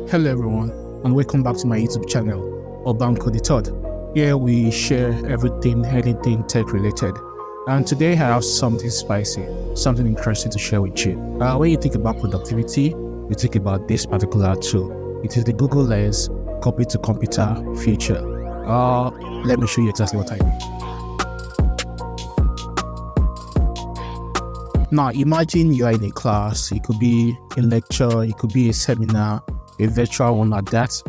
Hello everyone, and welcome back to my YouTube channel, Obanko the Third. Here we share everything, anything tech related. And today I have something spicy, something interesting to share with you. When you think about productivity, you think about this particular tool. It is the Google Lens copy to computer feature. Let me show you exactly what I mean. Now imagine you are in a class, it could be a lecture, it could be a seminar, a virtual one at that,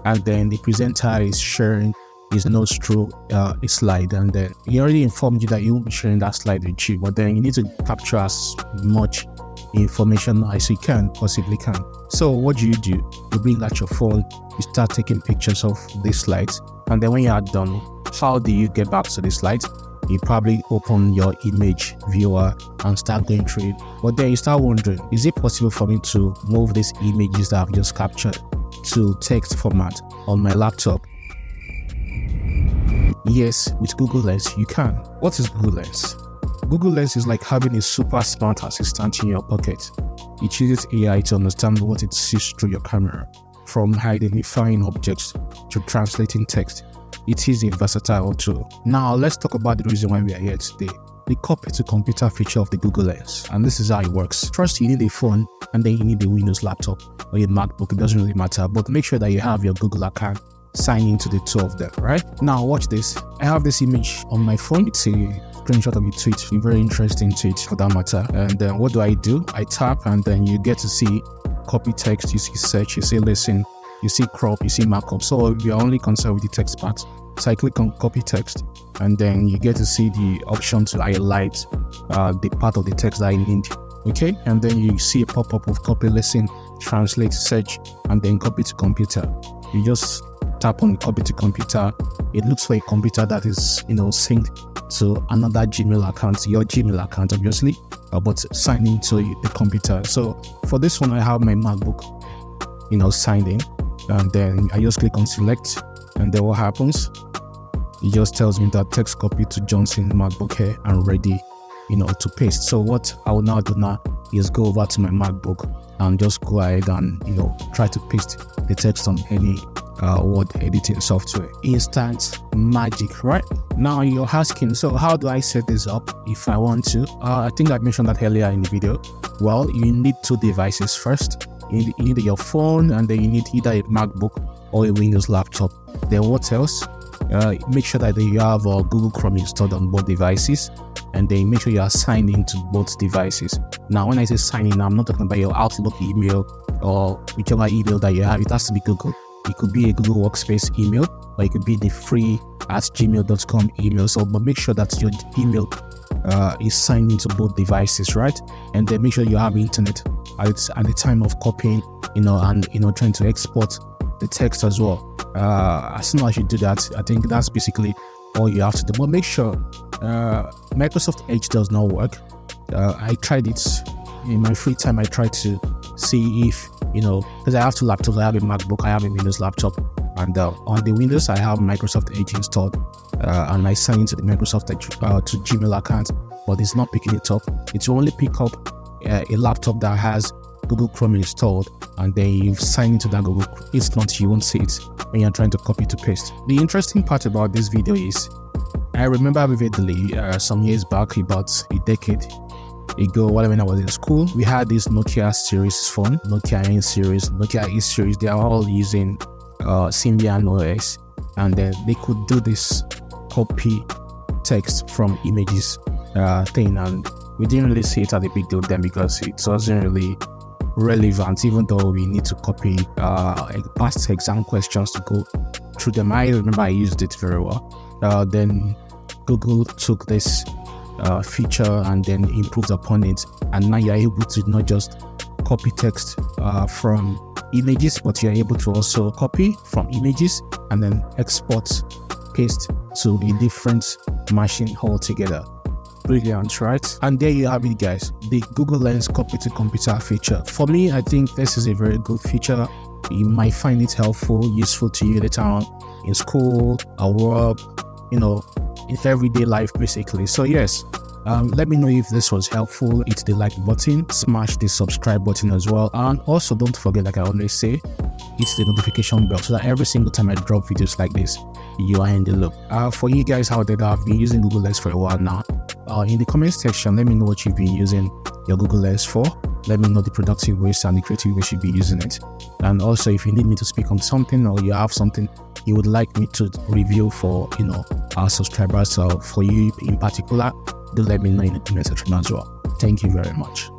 and then the presenter is sharing his notes through a slide, and then he already informed you that he won't be sharing that slide with you, but then you need to capture as much information as you possibly can. So what do? You bring out your phone, you start taking pictures of these slides, and then when you are done, how do you get back to the slides? You probably open your image viewer and start going through it. But then you start wondering, is it possible for me to move these images that I've just captured to text format on my laptop? Yes, with Google Lens, you can. What is Google Lens? Google Lens is like having a super smart assistant in your pocket. It uses AI to understand what it sees through your camera, from identifying objects to translating text. It is a versatile tool. Now let's talk about the reason why we are here today. The copy to computer feature of the Google Lens. And this is how it works. First, you need a phone, and then you need a Windows laptop or a MacBook. It doesn't really matter, but make sure that you have your Google account. Sign into the two of them, right? Now watch this. I have this image on my phone. It's a screenshot of a tweet, a very interesting tweet for that matter. And then what do? I tap, and then you get to see copy text, you see search, you see listen, you see crop, you see markup. So you're only concerned with the text part. So I click on copy text, and then you get to see the option to highlight the part of the text that I need. Okay, and then you see a pop-up of copy, listen, translate, search, and then copy to computer. You just tap on copy to computer. It looks for a computer that is, synced to another Gmail account, your Gmail account, obviously, but sign into the computer. So for this one, I have my MacBook, signed in, and then I just click on select, and then what happens? It just tells me that text copy to Johnson MacBook here and ready, to paste. So what I will now do now is go over to my MacBook and just go ahead and, try to paste the text on any word editing software. Instant magic, right? Now you're asking, so how do I set this up if I want to? I think I mentioned that earlier in the video. Well, you need two devices first. You need your phone, and then you need either a MacBook or a Windows laptop. Then what else? Make sure that you have Google Chrome installed on both devices, and then make sure you are signed into both devices. Now when I say sign in, I'm not talking about your Outlook email or whichever email that you have. It has to be Google. It could be a Google Workspace email, or it could be the free @gmail.com email. So but make sure that your email is signed into both devices, right? And then make sure you have internet at the time of copying, and trying to export the text as well. As soon as you do that, I think that's basically all you have to do. But make sure Microsoft Edge does not work. I tried it in my free time. I tried to see if, because I have two laptops. I have a MacBook, I have a Windows laptop, and on the Windows I have Microsoft Edge installed, and I sign into the Microsoft Edge to Gmail account, but it's not picking it up. It will only pick up a laptop that has Google Chrome installed, and then you sign into that Google. It's not, you won't see it when you're trying to copy to paste. The interesting part about this video is, I remember vividly some years back, about a decade ago, when I was in school, we had this Nokia series phone, Nokia N series, Nokia E series. They are all using Symbian OS, and then they could do this copy text from images thing, and we didn't really see it as a big deal then because it wasn't really relevant, even though we need to copy past exam questions to go through them. I remember I used it very well. Then Google took this feature and then improved upon it, and now you're able to not just copy text from images, but you're able to also copy from images and then export, paste to a different machine altogether. Brilliant, right? And there you have it, guys, the Google Lens copy to computer feature. For me, I think this is a very good feature. You might find it helpful, useful to you later on in school, at work, in everyday life basically. So yes, let me know if this was helpful. Hit the like button, smash the subscribe button as well, and also don't forget, like I always say, hit the notification bell so that every single time I drop videos like this, you are in the loop. For you guys out there that have been using Google Lens for a while now, in the comment section, let me know what you've been using your Google Lens for. Let me know the productive ways and the creative ways you'll be using it. And also, if you need me to speak on something, or you have something you would like me to review for, our subscribers, or for you in particular, do let me know in the comment section as well. Thank you very much.